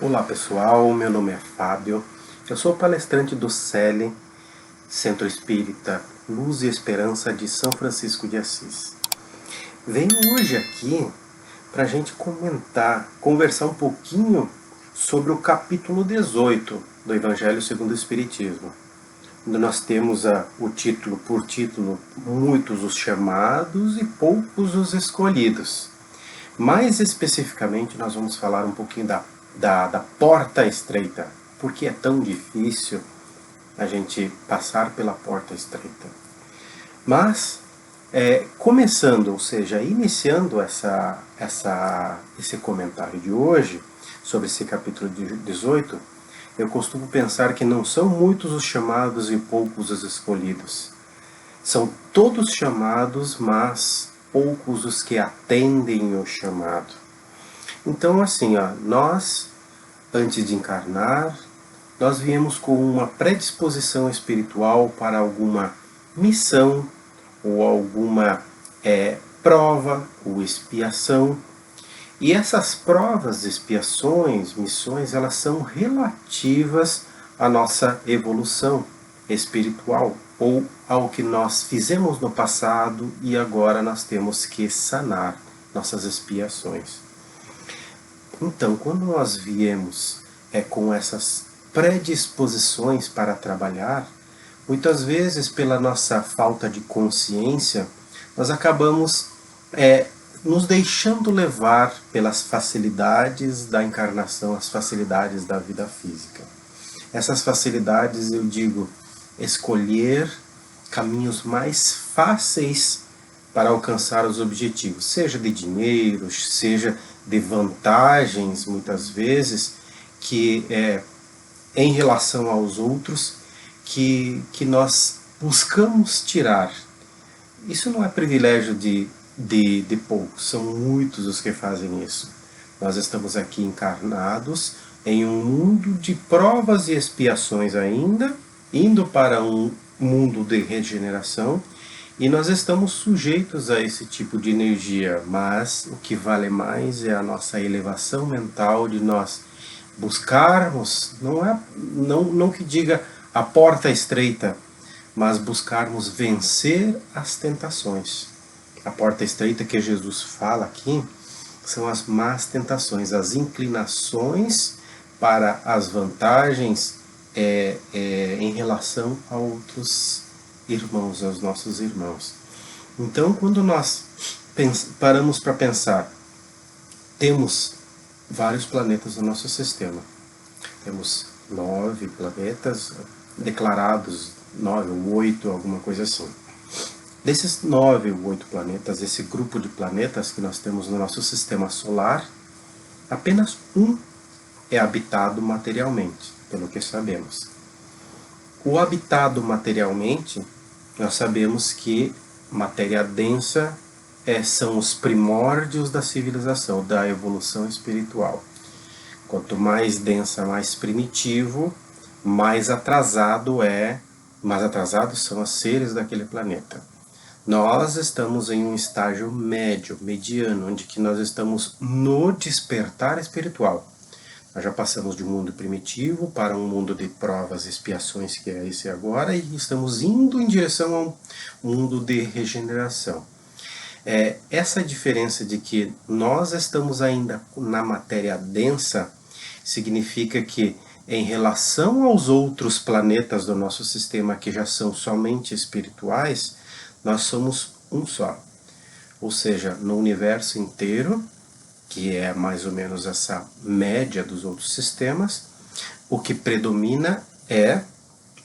Olá pessoal, meu nome é Fábio, eu sou palestrante do CELE, Centro Espírita Luz e Esperança de São Francisco de Assis. Venho hoje aqui para a gente conversar um pouquinho sobre o capítulo 18 do Evangelho segundo o Espiritismo, onde nós temos o título por título, muitos os chamados e poucos os escolhidos. Mais especificamente, nós vamos falar um pouquinho da porta estreita. Por que é tão difícil a gente passar pela porta estreita? Mas, começando, ou seja, iniciando esse comentário de hoje, sobre esse capítulo 18, eu costumo pensar que não são muitos os chamados e poucos os escolhidos. São todos chamados, mas poucos os que atendem o chamado. Então, assim, nós, antes de encarnar, nós viemos com uma predisposição espiritual para alguma missão ou alguma prova ou expiação. E essas provas, expiações, missões, elas são relativas à nossa evolução espiritual ou ao que nós fizemos no passado e agora nós temos que sanar nossas expiações. Então, quando nós viemos com essas predisposições para trabalhar, muitas vezes pela nossa falta de consciência, nós acabamos nos deixando levar pelas facilidades da encarnação, as facilidades da vida física. Essas facilidades, eu digo, escolher caminhos mais fáceis para alcançar os objetivos, seja de dinheiro, seja de vantagens, muitas vezes, que em relação aos outros, que nós buscamos tirar. Isso não é privilégio de poucos, são muitos os que fazem isso. Nós estamos aqui encarnados em um mundo de provas e expiações ainda, indo para um mundo de regeneração, e nós estamos sujeitos a esse tipo de energia, mas o que vale mais é a nossa elevação mental, de nós buscarmos, não que diga a porta estreita, mas buscarmos vencer as tentações. A porta estreita que Jesus fala aqui são as más tentações, as inclinações para as vantagens em relação a outros irmãos, aos nossos irmãos. Então, quando nós paramos para pensar, temos vários planetas no nosso sistema. Temos 9 planetas declarados, 9 ou 8, alguma coisa assim. Desses 9 ou 8 planetas, esse grupo de planetas que nós temos no nosso sistema solar, apenas um é habitado materialmente, pelo que sabemos. O habitado materialmente, nós sabemos que matéria densa são os primórdios da civilização, da evolução espiritual. Quanto mais densa, mais primitivo, mais atrasado mais atrasados são os seres daquele planeta. Nós estamos em um estágio médio, mediano, onde que nós estamos no despertar espiritual. Nós já passamos de um mundo primitivo para um mundo de provas e expiações, que é esse agora, e estamos indo em direção a um mundo de regeneração. Essa diferença de que nós estamos ainda na matéria densa significa que, em relação aos outros planetas do nosso sistema que já são somente espirituais, nós somos um só. Ou seja, no universo inteiro, que é mais ou menos essa média dos outros sistemas, o que predomina é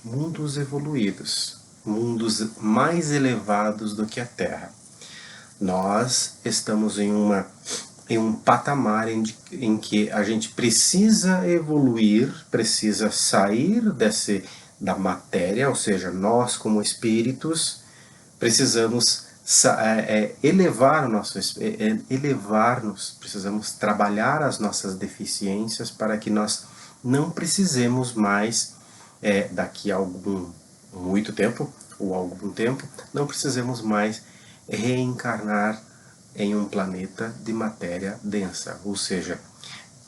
mundos evoluídos, mundos mais elevados do que a Terra. Nós estamos em um patamar em que a gente precisa evoluir, precisa sair da matéria, ou seja, nós como espíritos precisamos elevar-nos, precisamos trabalhar as nossas deficiências para que nós não precisemos mais, daqui a muito tempo, ou algum tempo, não precisemos mais reencarnar em um planeta de matéria densa, ou seja,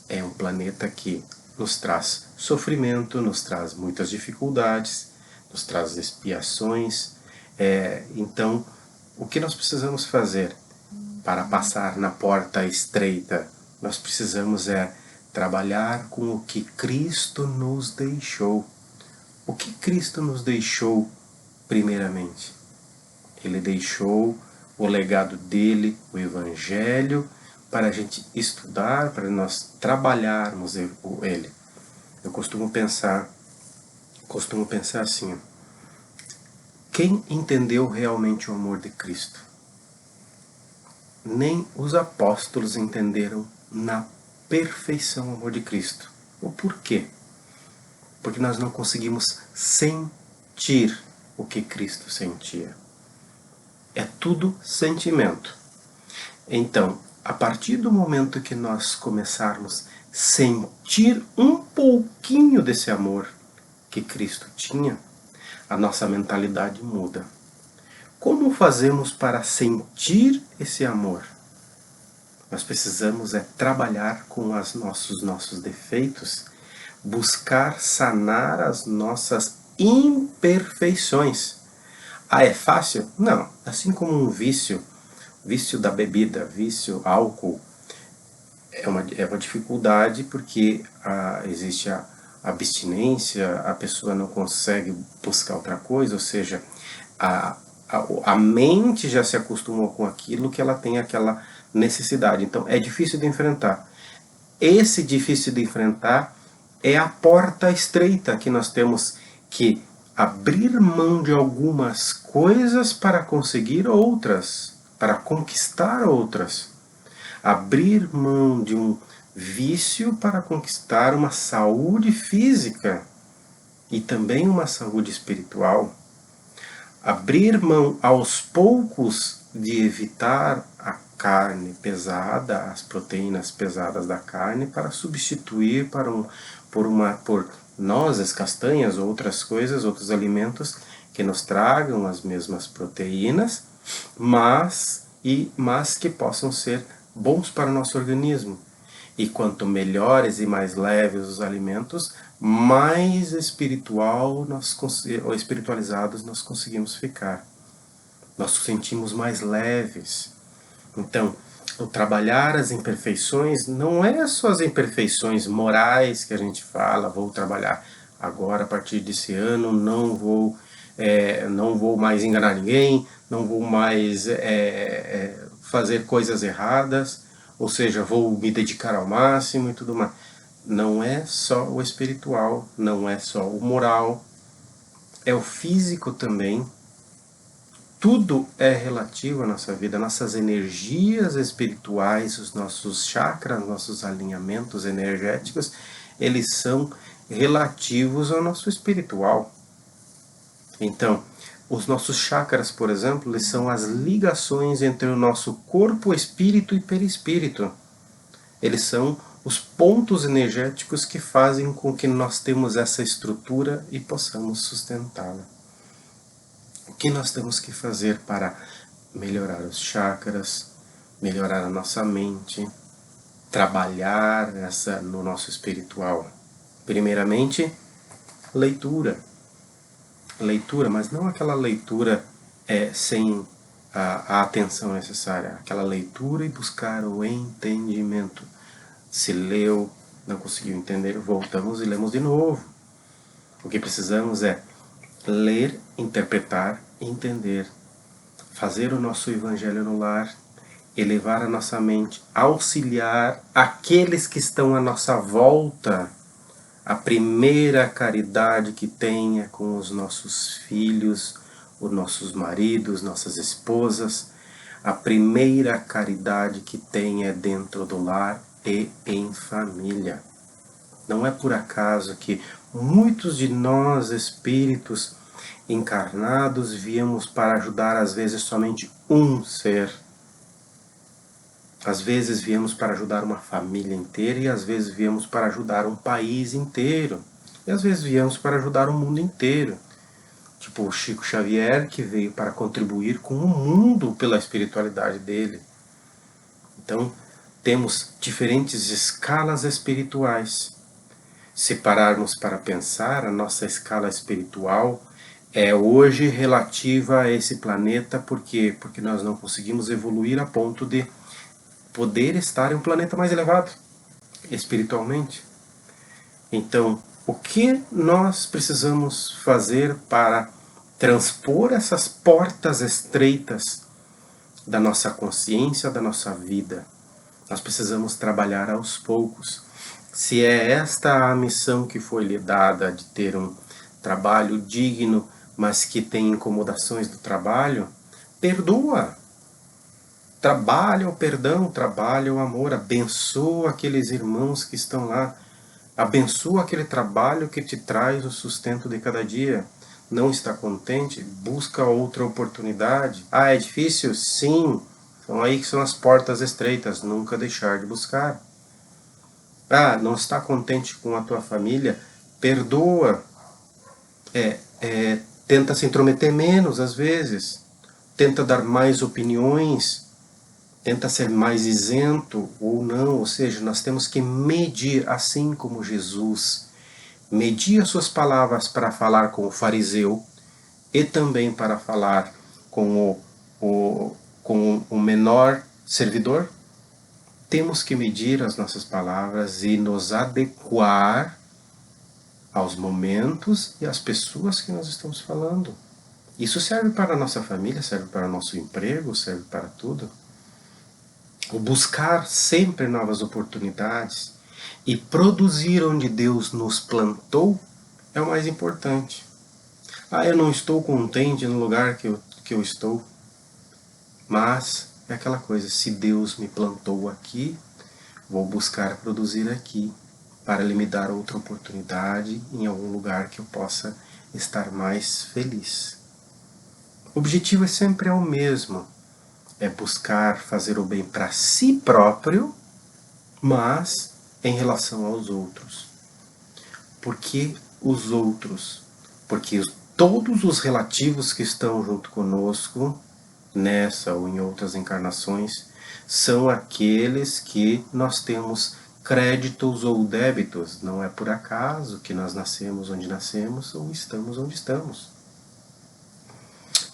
É um planeta que nos traz sofrimento, nos traz muitas dificuldades, nos traz expiações. Então, o que nós precisamos fazer para passar na porta estreita? Nós precisamos trabalhar com o que Cristo nos deixou. O que Cristo nos deixou primeiramente? Ele deixou o legado dele, o Evangelho, para a gente estudar, para nós trabalharmos ele. Eu costumo pensar assim: quem entendeu realmente o amor de Cristo? Nem os apóstolos entenderam na perfeição o amor de Cristo. O porquê? Porque nós não conseguimos sentir o que Cristo sentia. É tudo sentimento. Então, a partir do momento que nós começarmos a sentir um pouquinho desse amor que Cristo tinha, a nossa mentalidade muda. Como fazemos para sentir esse amor? Nós precisamos trabalhar com os nossos defeitos, buscar sanar as nossas imperfeições. Ah, é fácil? Não. Assim como um vício da bebida, vício, álcool, é uma dificuldade porque existe a abstinência, a pessoa não consegue buscar outra coisa, ou seja, a mente já se acostumou com aquilo que ela tem aquela necessidade. Então é difícil de enfrentar. Esse difícil de enfrentar é a porta estreita que nós temos que abrir mão de algumas coisas para conseguir outras, para conquistar outras. Abrir mão de um vício para conquistar uma saúde física e também uma saúde espiritual. Abrir mão aos poucos de evitar a carne pesada, as proteínas pesadas da carne, para substituir por nozes, castanhas, outras coisas, outros alimentos que nos tragam as mesmas proteínas, mas que possam ser bons para o nosso organismo. E quanto melhores e mais leves os alimentos, mais espiritualizados nós conseguimos ficar. Nós nos sentimos mais leves. Então, o trabalhar as imperfeições não é só as imperfeições morais que a gente fala, vou trabalhar agora a partir desse ano, não vou mais enganar ninguém, não vou mais fazer coisas erradas, ou seja, vou me dedicar ao máximo e tudo mais. Não é só o espiritual, não é só o moral, é o físico também. Tudo é relativo à nossa vida, nossas energias espirituais, os nossos chakras, nossos alinhamentos energéticos, eles são relativos ao nosso espiritual. Então, os nossos chakras, por exemplo, eles são as ligações entre o nosso corpo, espírito e perispírito. Eles são os pontos energéticos que fazem com que nós temos essa estrutura e possamos sustentá-la. O que nós temos que fazer para melhorar os chakras, melhorar a nossa mente, trabalhar no nosso espiritual? Primeiramente, leitura. Leitura, mas não aquela leitura sem a atenção necessária. Aquela leitura e buscar o entendimento. Se leu, não conseguiu entender, voltamos e lemos de novo. O que precisamos é ler, interpretar, entender, fazer o nosso evangelho no lar, elevar a nossa mente, auxiliar aqueles que estão à nossa volta. A primeira caridade que tem é com os nossos filhos, os nossos maridos, nossas esposas. A primeira caridade que tem é dentro do lar e em família. Não é por acaso que muitos de nós, espíritos encarnados, viemos para ajudar às vezes somente um ser. Às vezes viemos para ajudar uma família inteira e às vezes viemos para ajudar um país inteiro. E às vezes viemos para ajudar o mundo inteiro. Tipo o Chico Xavier, que veio para contribuir com o mundo pela espiritualidade dele. Então, temos diferentes escalas espirituais. Se pararmos para pensar, a nossa escala espiritual é hoje relativa a esse planeta. Por quê? Porque nós não conseguimos evoluir a ponto de poder estar em um planeta mais elevado, espiritualmente. Então, o que nós precisamos fazer para transpor essas portas estreitas da nossa consciência, da nossa vida? Nós precisamos trabalhar aos poucos. Se é esta a missão que foi lhe dada, de ter um trabalho digno, mas que tem incomodações do trabalho, perdoa. Trabalha o perdão, trabalha o amor, abençoa aqueles irmãos que estão lá, abençoa aquele trabalho que te traz o sustento de cada dia. Não está contente? Busca outra oportunidade. Ah, é difícil? Sim. Então aí que são as portas estreitas, nunca deixar de buscar. Ah, não está contente com a tua família? Perdoa. Tenta se intrometer menos às vezes. Tenta dar mais opiniões. Tenta ser mais isento ou não. Ou seja, nós temos que medir, assim como Jesus media suas palavras para falar com o fariseu e também para falar com o menor servidor. Temos que medir as nossas palavras e nos adequar aos momentos e às pessoas que nós estamos falando. Isso serve para a nossa família, serve para o nosso emprego, serve para tudo. O buscar sempre novas oportunidades e produzir onde Deus nos plantou é o mais importante. Ah, eu não estou contente no lugar que eu estou, mas é aquela coisa, se Deus me plantou aqui, vou buscar produzir aqui, para Ele me dar outra oportunidade em algum lugar que eu possa estar mais feliz. O objetivo é sempre o mesmo, é buscar fazer o bem para si próprio, mas em relação aos outros. Por que os outros? Porque todos os relativos que estão junto conosco, nessa ou em outras encarnações, são aqueles que nós temos créditos ou débitos. Não é por acaso que nós nascemos onde nascemos ou estamos onde estamos.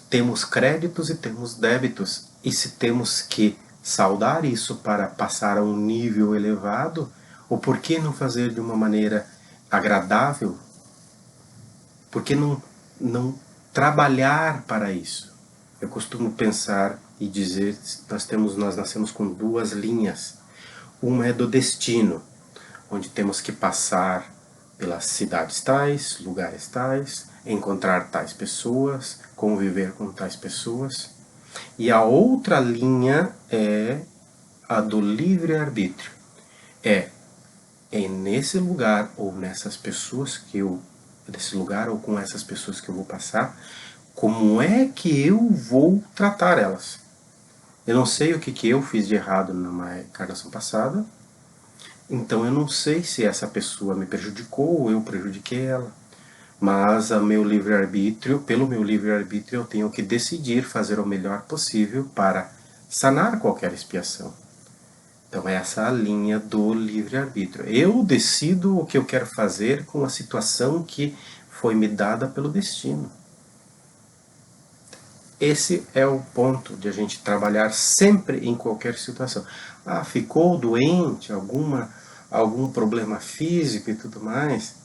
Temos créditos e temos débitos. E se temos que saldar isso para passar a um nível elevado, ou por que não fazer de uma maneira agradável? Por que não trabalhar para isso? Eu costumo pensar e dizer, nós nascemos com duas linhas. Uma é do destino, onde temos que passar pelas cidades tais, lugares tais, encontrar tais pessoas, conviver com tais pessoas. E a outra linha é a do livre-arbítrio. É nesse lugar ou nessas pessoas nesse lugar ou com essas pessoas que eu vou passar, como é que eu vou tratar elas? Eu não sei o que eu fiz de errado na encarnação passada, então eu não sei se essa pessoa me prejudicou ou eu prejudiquei ela. Mas pelo meu livre-arbítrio, eu tenho que decidir fazer o melhor possível para sanar qualquer expiação. Então essa é a linha do livre-arbítrio. Eu decido o que eu quero fazer com a situação que foi me dada pelo destino. Esse é o ponto de a gente trabalhar sempre em qualquer situação. Ah, ficou doente, algum problema físico e tudo mais.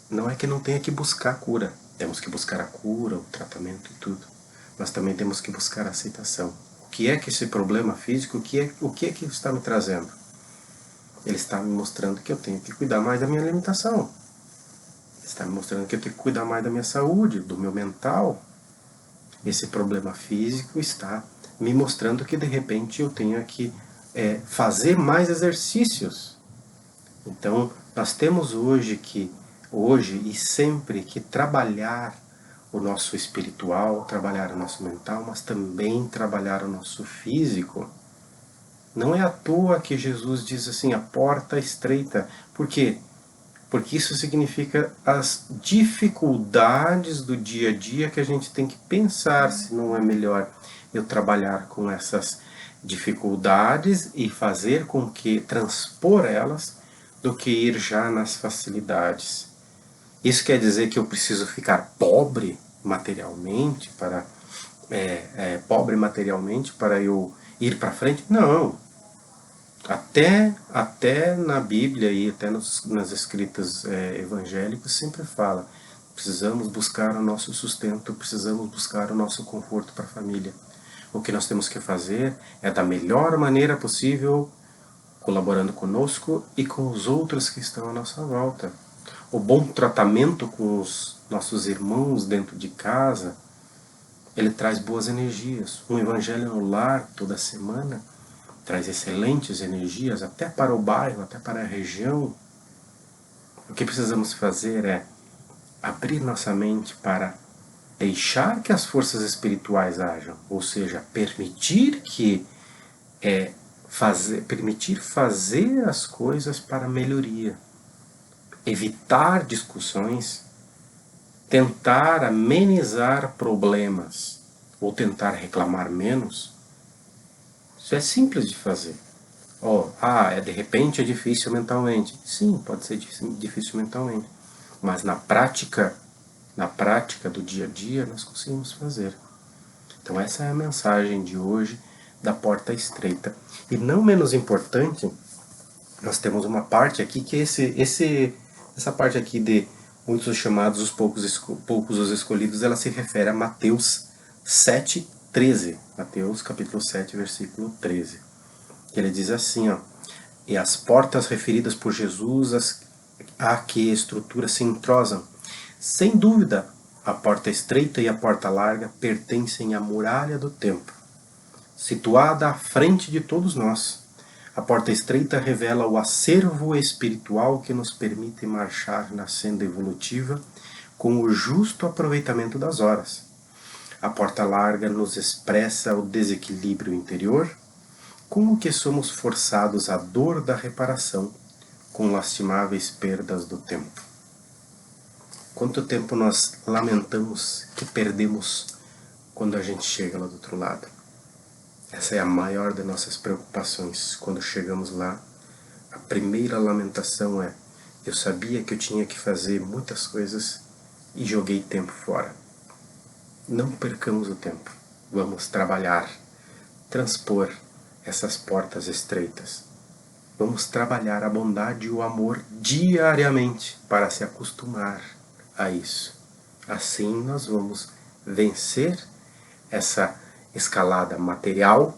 Não é que não tenha que buscar cura. Temos que buscar a cura, o tratamento e tudo. Mas também temos que buscar a aceitação. O que é que esse problema físico, o que é que está me trazendo? Ele está me mostrando que eu tenho que cuidar mais da minha alimentação. Ele está me mostrando que eu tenho que cuidar mais da minha saúde, do meu mental. Esse problema físico está me mostrando que de repente eu tenho que fazer mais exercícios. Então nós temos hoje e sempre que trabalhar o nosso espiritual, trabalhar o nosso mental, mas também trabalhar o nosso físico. Não é à toa que Jesus diz assim, a porta estreita. Por quê? Porque isso significa as dificuldades do dia a dia que a gente tem que pensar se não é melhor eu trabalhar com essas dificuldades e fazer com que transpor elas do que ir já nas facilidades. Isso quer dizer que eu preciso ficar pobre materialmente para eu ir para frente? Não. Até na Bíblia e até nas escritas evangélicas sempre fala: precisamos buscar o nosso sustento, precisamos buscar o nosso conforto para a família. O que nós temos que fazer é da melhor maneira possível, colaborando conosco e com os outros que estão à nossa volta. O bom tratamento com os nossos irmãos dentro de casa, ele traz boas energias. Um evangelho no lar toda semana traz excelentes energias até para o bairro, até para a região. O que precisamos fazer é abrir nossa mente para deixar que as forças espirituais ajam, ou seja, permitir fazer as coisas para melhoria, evitar discussões, tentar amenizar problemas ou tentar reclamar menos. Isso é simples de fazer. De repente é difícil mentalmente. Sim, pode ser difícil mentalmente, mas na prática do dia a dia nós conseguimos fazer. Então essa é a mensagem de hoje da porta estreita. E não menos importante, nós temos uma parte aqui que essa parte aqui de muitos os chamados, os poucos os escolhidos, ela se refere a Mateus 7:13. Mateus capítulo 7, versículo 13. Que ele diz assim, e as portas referidas por Jesus a que estruturas se entrosam. Sem dúvida, a porta estreita e a porta larga pertencem à muralha do templo, situada à frente de todos nós. A porta estreita revela o acervo espiritual que nos permite marchar na senda evolutiva com o justo aproveitamento das horas. A porta larga nos expressa o desequilíbrio interior, com o que somos forçados à dor da reparação, com lastimáveis perdas do tempo. Quanto tempo nós lamentamos que perdemos quando a gente chega lá do outro lado? Essa é a maior das nossas preocupações. Quando chegamos lá, a primeira lamentação é: eu sabia que eu tinha que fazer muitas coisas e joguei tempo fora. Não percamos o tempo. Vamos trabalhar, transpor essas portas estreitas. Vamos trabalhar a bondade e o amor diariamente para se acostumar a isso. Assim nós vamos vencer essa escalada material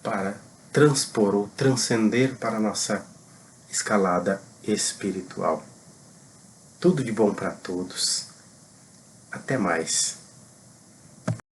para transpor ou transcender para a nossa escalada espiritual. Tudo de bom para todos. Até mais.